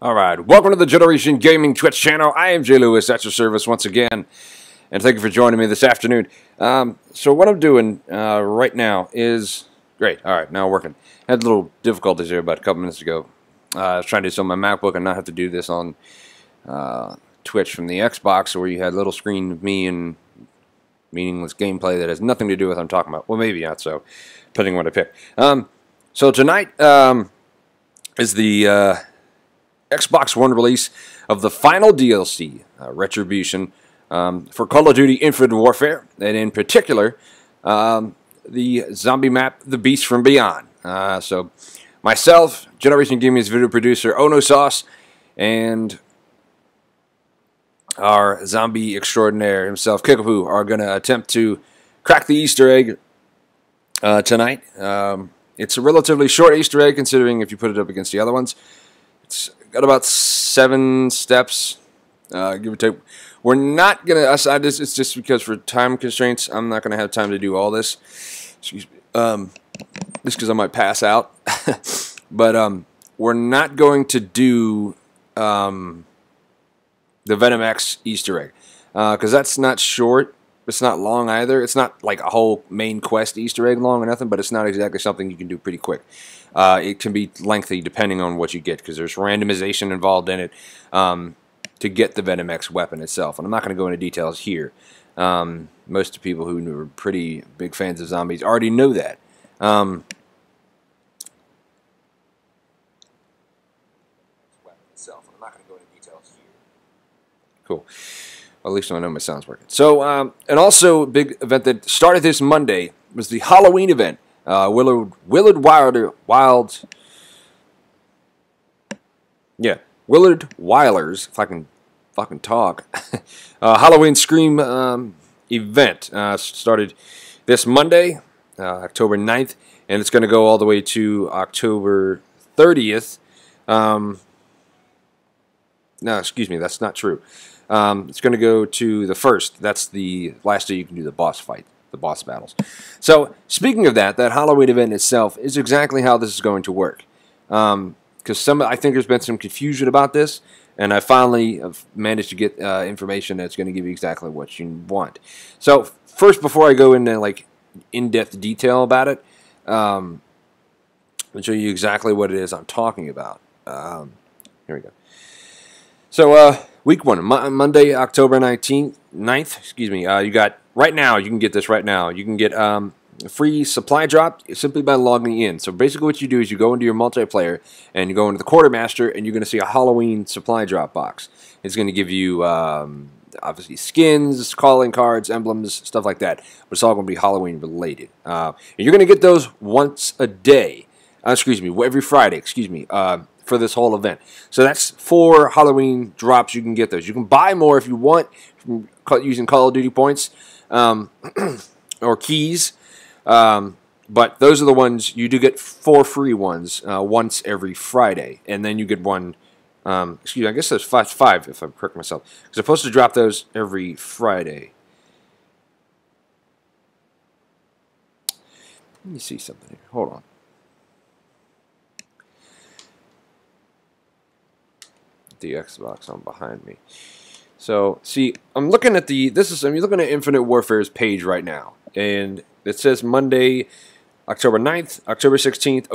Alright, welcome to the Generation Gaming Twitch channel. I am Jay Lewis at your service once again, and thank you for joining me this afternoon. So what I'm doing right now is... Great, alright, now working. Had a little difficulties here about a couple minutes ago. I was trying to do this on my MacBook and not have to do this on Twitch from the Xbox, where you had a little screen of me and meaningless gameplay that has nothing to do with what I'm talking about. Well, maybe not so, depending on what I pick. So tonight is the... Xbox One release of the final DLC, Retribution, for Call of Duty Infinite Warfare, and in particular, the zombie map, The Beast from Beyond. So, myself, Generation Gaming's video producer, Ono Sauce, and our zombie extraordinaire himself, Kickapoo, are going to attempt to crack the Easter egg tonight. It's a relatively short Easter egg, considering if you put it up against the other ones. It's got about 7 steps, give or take. We're not going to, it's just because for time constraints, I'm not going to have time to do all this. Excuse me. Just because I might pass out. But we're not going to do the Venom X Easter egg. Because that's not short. It's not long either. It's not like a whole main quest Easter egg long or nothing, but it's not exactly something you can do pretty quick. It can be lengthy depending on what you get, because there's randomization involved in it to get the Venom X weapon itself. And I'm not going to go into details here. Most of the people who are pretty big fans of zombies already know that. Cool. Well, at least I know my sound's working. So, and also a big event that started this Monday was the Halloween event. Willard Wyler's, if I can fucking talk, Halloween Scream event started this Monday, October 9th, and it's going to go all the way to October 30th. No, excuse me, that's not true. It's going to go to the 1st. That's the last day you can do the boss fight, the boss battles. So, speaking of that Halloween event itself is exactly how this is going to work. Because I think there's been some confusion about this, and I finally have managed to get information that's going to give you exactly what you want. So, first, before I go into like in-depth detail about it, I'll show you exactly what it is I'm talking about. Here we go. So, week 1, Monday, October 9th, excuse me, you got, right now, you can get this right now. You can get a free supply drop simply by logging in. So basically what you do is you go into your multiplayer and you go into the Quartermaster and you're going to see a Halloween supply drop box. It's going to give you, obviously, skins, calling cards, emblems, stuff like that. But it's all going to be Halloween related. And you're going to get those once a day. Excuse me, every Friday, excuse me. For this whole event. So that's 4 Halloween drops. You can get those. You can buy more if you want using Call of Duty points or keys. But those are the ones you do get 4 free ones once every Friday, and then you get one. Excuse me, I guess there's 5 if I'm correct myself. Because I'm supposed to drop those every Friday. Let me see something here. Hold on. The Xbox on behind me. So, see, I'm looking at I'm looking at Infinite Warfare's page right now, and it says Monday, October 9th, October 16th,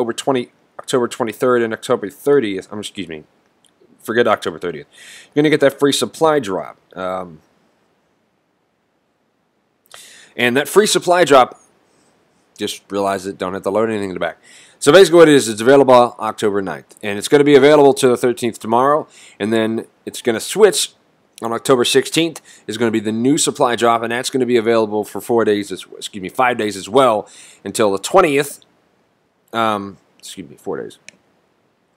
October 23rd, and October 30th. Excuse me, forget October 30th. You're gonna get that free supply drop, and that free supply drop. Just realize it, don't have to load anything in the back. So basically what it is, it's available October 9th. And it's going to be available to the 13th tomorrow. And then it's going to switch on October 16th. Is going to be the new supply drop. And that's going to be available for 5 days as well. Until the 20th. Excuse me, 4 days.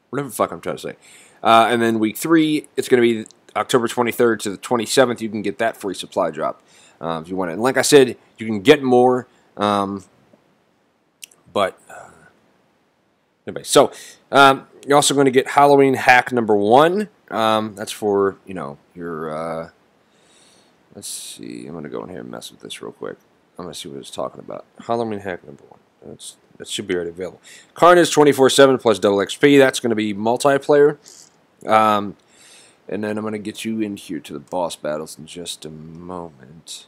Whatever the fuck I'm trying to say. And then week 3, it's going to be October 23rd to the 27th. You can get that free supply drop if you want it. And like I said, you can get more. Anyway, so you're also going to get Halloween hack number 1. That's for, you know, your, let's see, I'm going to go in here and mess with this real quick. I'm going to see what it's talking about. Halloween hack number 1. That should be already available. Carnage 24/7 plus double XP. That's going to be multiplayer. And then I'm going to get you in here to the boss battles in just a moment.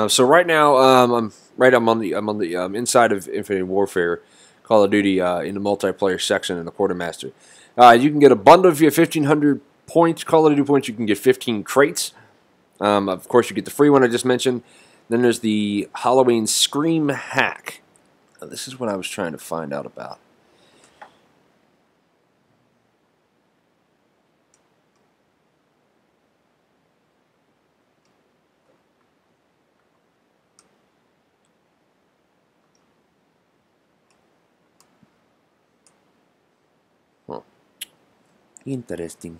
So right now, I'm on the inside of Infinite Warfare, Call of Duty in the multiplayer section in the Quartermaster. You can get a bundle if you have 1,500 points, Call of Duty points. You can get 15 crates. Of course, you get the free one I just mentioned. Then there's the Halloween Scream hack. This is what I was trying to find out about. Huh. Interesting.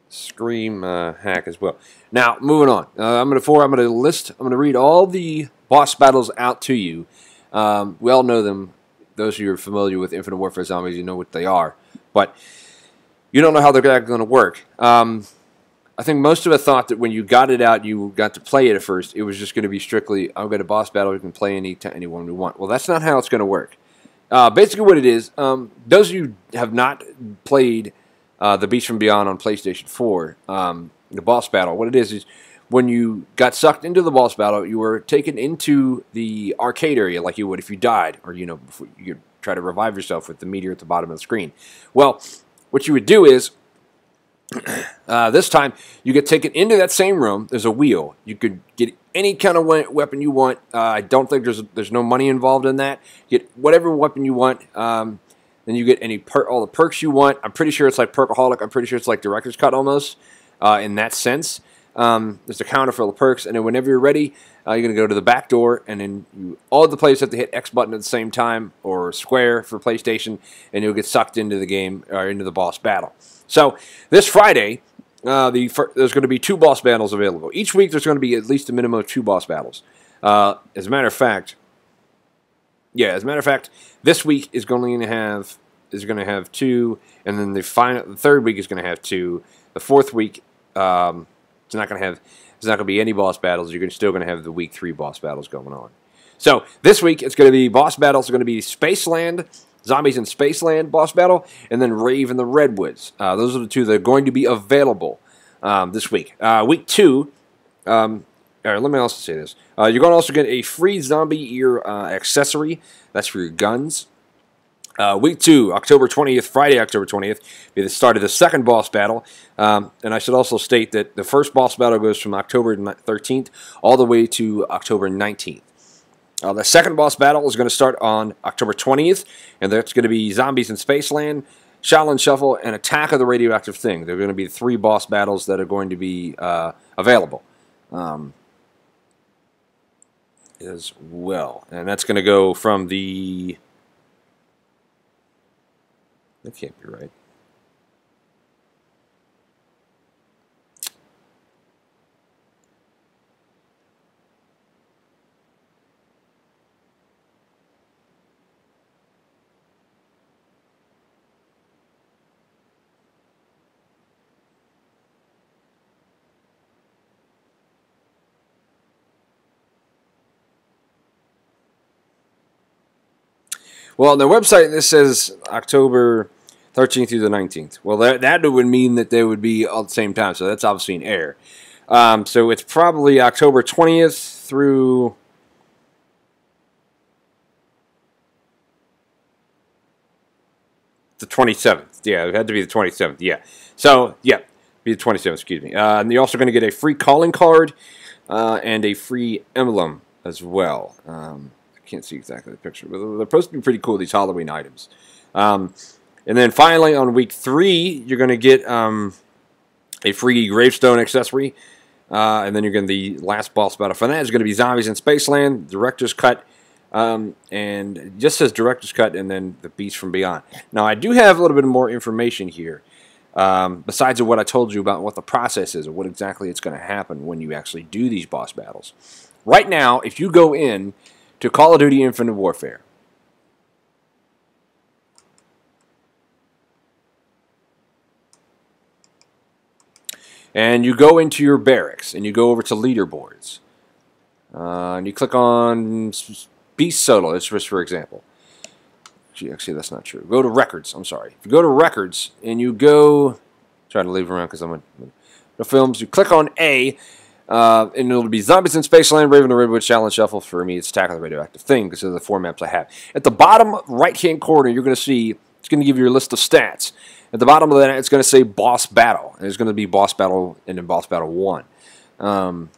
Scream hack as well. Now, moving on. I'm going to read all the boss battles out to you. We all know them. Those of you who are familiar with Infinite Warfare Zombies, you know what they are. But you don't know how they're going to work. I think most of us thought that when you got it out, you got to play it at first, it was just going to be strictly, I've got a boss battle, we can play anyone we want. Well, that's not how it's going to work. Basically what it is, those of you who have not played The Beast from Beyond on PlayStation 4, the boss battle, what it is when you got sucked into the boss battle, you were taken into the arcade area like you would if you died, or, you know, before you try to revive yourself with the meteor at the bottom of the screen. Well, what you would do is, this time, you get taken into that same room. There's a wheel. You could get any kind of weapon you want. I don't think there's no money involved in that. Get whatever weapon you want. Then you get all the perks you want. I'm pretty sure it's like Perkaholic. I'm pretty sure it's like Director's Cut almost in that sense. There's a counter for all the perks, and then whenever you're ready, you're going to go to the back door, and then all the players have to hit X button at the same time, or square for PlayStation, and you'll get sucked into the game, or into the boss battle. So this Friday, there's going to be 2 boss battles available. Each week there's going to be at least a minimum of 2 boss battles. As a matter of fact, this week is going to have 2, and then the third week is going to have 2. The fourth week, it's not going to be any boss battles. You're still going to have the week 3 boss battles going on. So this week it's going to be boss battles. It's going to be Spaceland, Zombies in Spaceland boss battle, and then Rave in the Redwoods. Those are the 2 that are going to be available this week. Week 2, let me also say this. You're going to also get a free zombie ear accessory. That's for your guns. Week 2, October 20th, Friday, October 20th, be the start of the second boss battle. And I should also state that the first boss battle goes from October 13th all the way to October 19th. The second boss battle is going to start on October 20th, and that's going to be Zombies in Spaceland, Shaolin Shuffle, and Attack of the Radioactive Thing. They're going to be the 3 boss battles that are going to be available as well. And that's going to go from the... That can't be right. Well, on their website, this says October 13th through the 19th. Well, that would mean that they would be all at the same time, so that's obviously an error. So it's probably October 20th through... the 27th. Yeah, it had to be the 27th, yeah. So, yeah. Be the 27th, excuse me. And you're also going to get a free calling card and a free emblem as well. I can't see exactly the picture, but they're supposed to be pretty cool, these Halloween items. And then finally, on week 3, you're going to get a free gravestone accessory. And then you're going to the last boss battle for that is going to be Zombies in Spaceland, Director's Cut, and it just says Director's Cut and then the Beast from Beyond. Now, I do have a little bit more information here, besides what I told you about what the process is or what exactly it's going to happen when you actually do these boss battles. Right now, if you go in to Call of Duty Infinite Warfare, and you go into your barracks, and you go over to leaderboards, and you click on Beast Solo, that's just for example. Actually, that's not true. Go to Records, I'm sorry. If you go to Records, and you go, try to leave around because I'm on the films, you click on A, and it'll be Zombies in Spaceland, Raven the Redwood, Challenge Shuffle. For me, it's Attack of the Radioactive Thing because of the 4 maps I have. At the bottom right-hand corner, you're going to see, it's going to give you your list of stats. At the bottom of that, it's going to say Boss Battle. And there's going to be Boss Battle and then Boss Battle 1.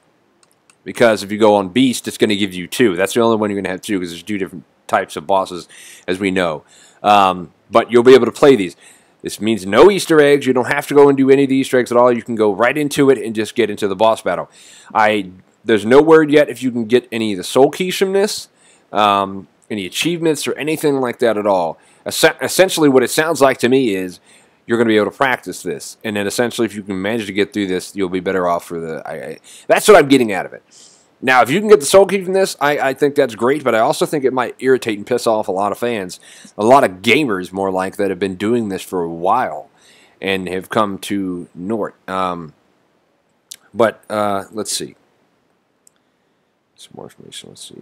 Because if you go on Beast, it's going to give you 2. That's the only one you're going to have 2 because there's 2 different types of bosses, as we know. But you'll be able to play these. This means no Easter eggs. You don't have to go and do any of the Easter eggs at all. You can go right into it and just get into the boss battle. There's no word yet if you can get any of the soul keys from this, any achievements or anything like that at all. Essentially, what it sounds like to me is you're going to be able to practice this. And then essentially, if you can manage to get through this, you'll be better off for the... that's what I'm getting out of it. Now, if you can get the soul key from this, I think that's great, but I also think it might irritate and piss off a lot of fans, a lot of gamers, more like, that have been doing this for a while and have come to Nort. But let's see. Some more information. Let's see.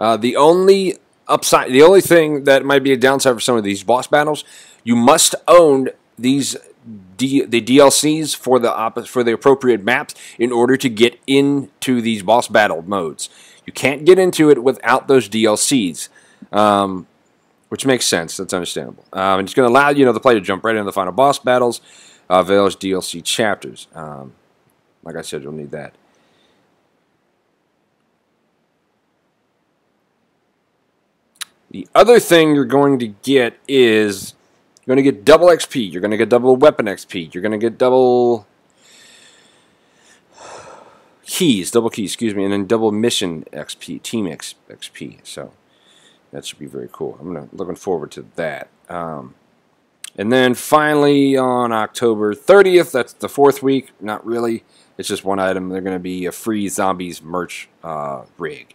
The only thing that might be a downside for some of these boss battles, you must own the DLCs for the appropriate maps in order to get into these boss battle modes. You can't get into it without those DLCs, which makes sense. That's understandable. And it's going to allow the player to jump right into the final boss battles, those DLC chapters. Like I said, you'll need that. The other thing you're going to get is you're going to get double XP. You're going to get double weapon XP. You're going to get double keys, excuse me, and then double mission XP, team XP. So that should be very cool. I'm looking forward to that. And then finally on October 30th, that's the 4th week. Not really. It's just one item. They're going to be a free Zombies merch rig.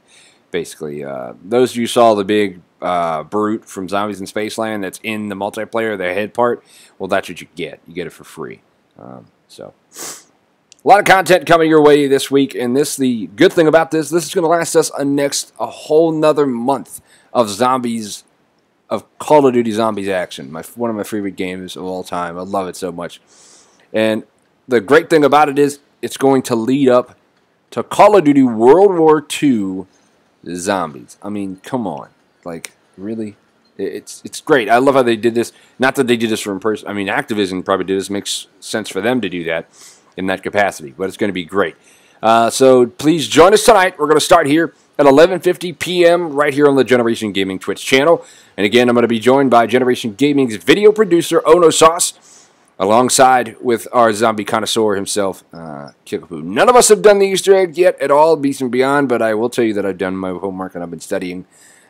Basically, those of you saw the big brute from Zombies in Spaceland that's in the multiplayer, the head part, well, that's what you get. You get it for free. So, a lot of content coming your way this week, and the good thing about this is going to last us a whole nother month of Call of Duty Zombies action. One of my favorite games of all time. I love it so much. And the great thing about it is it's going to lead up to Call of Duty World War II Zombies. I mean, come on. Like, really? It's great. I love how they did this. Not that they did this for in person. I mean, Activision probably did this. It makes sense for them to do that in that capacity. But it's going to be great. So please join us tonight. We're going to start here at 11:50 p.m. right here on the Generation Gaming Twitch channel. And again, I'm going to be joined by Generation Gaming's video producer, Ono Sauce, alongside with our zombie connoisseur himself, Kickapoo. None of us have done the Easter egg yet at all, Beast and Beyond, but I will tell you that I've done my homework and I've been studying,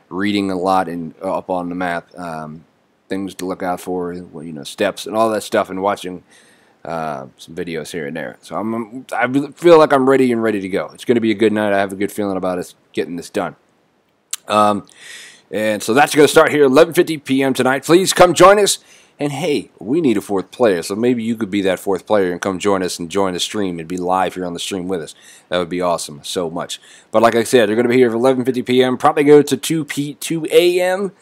reading a lot and up on the map, things to look out for, steps and all that stuff, and watching some videos here and there. So I feel like I'm ready to go. It's going to be a good night. I have a good feeling about us getting this done. And so that's going to start here 11:50 p.m. tonight. Please come join us. And hey, we need a 4th player, so maybe you could be that 4th player and come join us and join the stream and be live here on the stream with us. That would be awesome so much. But like I said, they're going to be here for 11:50 p.m., probably go to 2 a.m.,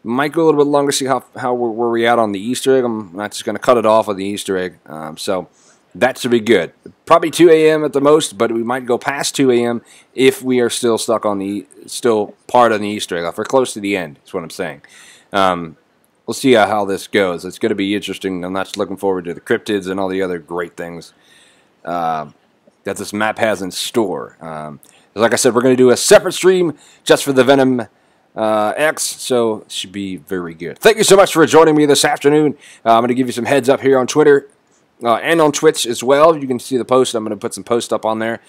Might go a little bit longer, see how where we at on the Easter egg. I'm not just going to cut it off with the Easter egg. So that should be good. Probably 2 a.m. at the most, but we might go past 2 a.m. if we are still stuck on still part of the Easter egg. If we're close to the end, is what I'm saying. We'll see how this goes. It's going to be interesting. I'm not just looking forward to the cryptids and all the other great things that this map has in store. Like I said, we're going to do a separate stream just for the Venom X, so it should be very good. Thank you so much for joining me this afternoon. I'm going to give you some heads up here on Twitter and on Twitch as well. You can see the post. I'm going to put some posts up on there.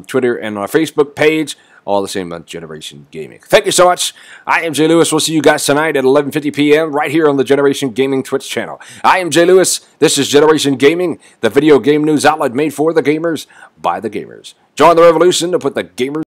Twitter and our Facebook page. All the same on Generation Gaming. Thank you so much. I am Jay Lewis. We'll see you guys tonight at 11:50 p.m. right here on the Generation Gaming Twitch channel. I am Jay Lewis. This is Generation Gaming, the video game news outlet made for the gamers by the gamers. Join the revolution to put the gamers